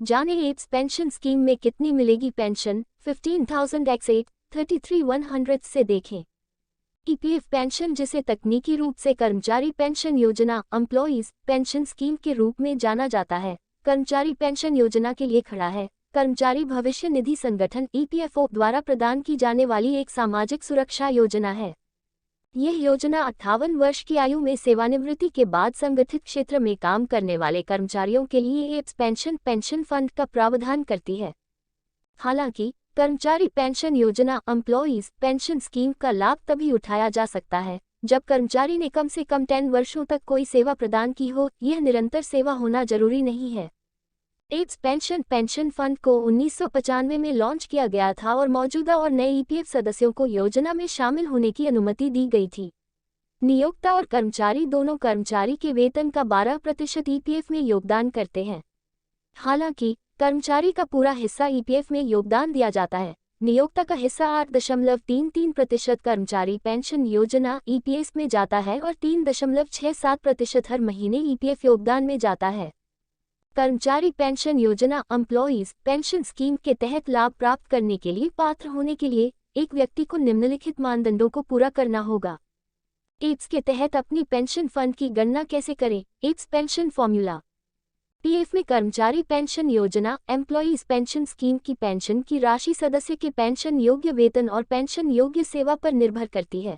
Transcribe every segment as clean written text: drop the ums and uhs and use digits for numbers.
जाने apps pension scheme में कितनी मिलेगी पेंशन 15,000x8 33,100 से देखें। ईपीएफ पेंशन, जिसे तकनीकी रूप से कर्मचारी पेंशन योजना एम्प्लॉइज पेंशन स्कीम के रूप में जाना जाता है, कर्मचारी पेंशन योजना के लिए खड़ा है। कर्मचारी भविष्य निधि संगठन ईपीएफओ द्वारा प्रदान की जाने वाली एक सामाजिक सुरक्षा योजना है। यह योजना 58 वर्ष की आयु में सेवानिवृत्ति के बाद संगठित क्षेत्र में काम करने वाले कर्मचारियों के लिए एप्स पेंशन फंड का प्रावधान करती है। हालांकि कर्मचारी पेंशन योजना एम्प्लॉइज पेंशन स्कीम का लाभ तभी उठाया जा सकता है जब कर्मचारी ने कम से कम 10 वर्षों तक कोई सेवा प्रदान की हो। यह निरंतर सेवा होना जरूरी नहीं है। एप्स पेंशन फंड को 1995 में लॉन्च किया गया था और मौजूदा और नए ईपीएफ सदस्यों को योजना में शामिल होने की अनुमति दी गई थी। नियोक्ता और कर्मचारी दोनों कर्मचारी के वेतन का 12% ईपीएफ में योगदान करते हैं। हालांकि कर्मचारी का पूरा हिस्सा ईपीएफ में योगदान दिया जाता है। नियोक्ता का हिस्सा 8.33% कर्मचारी पेंशन योजना ईपीएस में जाता है और 3.67% हर महीने ईपीएफ योगदान में जाता है। कर्मचारी पेंशन योजना एम्प्लॉइज पेंशन स्कीम के तहत लाभ प्राप्त करने के लिए पात्र होने के लिए एक व्यक्ति को निम्नलिखित मानदंडों को पूरा करना होगा। एप्स के तहत अपनी पेंशन फंड की गणना कैसे करें? Apps pension formula. पीएफ में कर्मचारी पेंशन योजना एम्प्लॉइज पेंशन स्कीम की पेंशन की राशि सदस्य के पेंशन योग्य वेतन और पेंशन योग्य सेवा पर निर्भर करती है।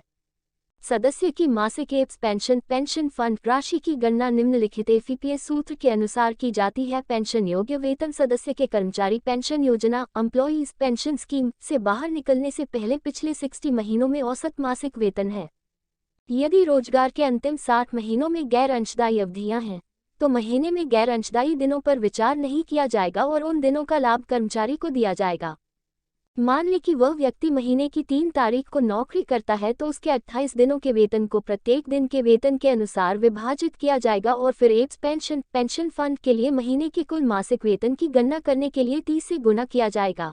सदस्य की मासिक एप्स पेंशन फंड राशि की गणना निम्नलिखित एफईपीएस सूत्र के अनुसार की जाती है। पेंशन योग्य वेतन सदस्य के कर्मचारी पेंशन योजना एम्प्लॉइज पेंशन स्कीम से बाहर निकलने से पहले पिछले 60 महीनों में औसत मासिक वेतन है। यदि रोजगार के अंतिम 60 महीनों में गैर अंशदायी अवधियां हैं तो महीने में गैर अंशदायी दिनों पर विचार नहीं किया जाएगा और उन दिनों का लाभ कर्मचारी को दिया जाएगा। मान लें कि वह व्यक्ति महीने की 3 तारीख को नौकरी करता है तो उसके 28 दिनों के वेतन को प्रत्येक दिन के वेतन के अनुसार विभाजित किया जाएगा और फिर एप्स पेंशन फंड के लिए महीने के कुल मासिक वेतन की गणना करने के लिए 30 से गुणा किया जाएगा।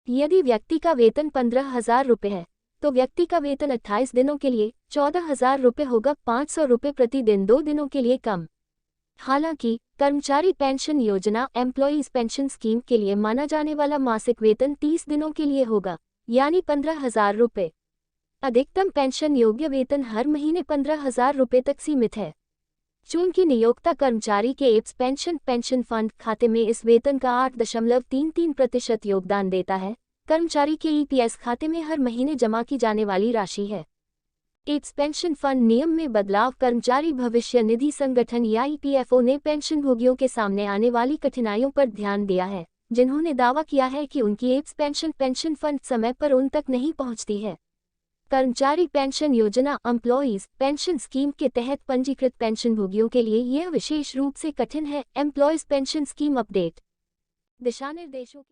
यदि व्यक्ति का वेतन 15,000 रुपये है तो व्यक्ति का वेतन 28 दिनों के लिए 14,000 रुपये होगा, 500 रुपये प्रति दिन 2 दिनों के लिए कम। हालांकि कर्मचारी पेंशन योजना एम्प्लॉइज पेंशन स्कीम के लिए माना जाने वाला मासिक वेतन 30 दिनों के लिए होगा, यानी 15,000 रुपये। अधिकतम पेंशन योग्य वेतन हर महीने 15,000 रुपये तक सीमित है। चूंकि नियोक्ता कर्मचारी के एप्स पेंशन फंड खाते में इस वेतन का 8.33% योगदान देता है, कर्मचारी के ईपीएस खाते में हर महीने जमा की जाने वाली राशि है। एप्स पेंशन फंड नियम में बदलाव। कर्मचारी भविष्य निधि संगठन या ईपीएफओ ने पेंशन भोगियों के सामने आने वाली कठिनाइयों पर ध्यान दिया है, जिन्होंने दावा किया है कि उनकी एप्स पेंशन फंड समय पर उन तक नहीं पहुंचती है। कर्मचारी पेंशन योजना एम्प्लॉइज पेंशन स्कीम के तहत पंजीकृत पेंशन भोगियों के लिए यह विशेष रूप से कठिन है। Employees pension scheme update. दिशा निर्देशों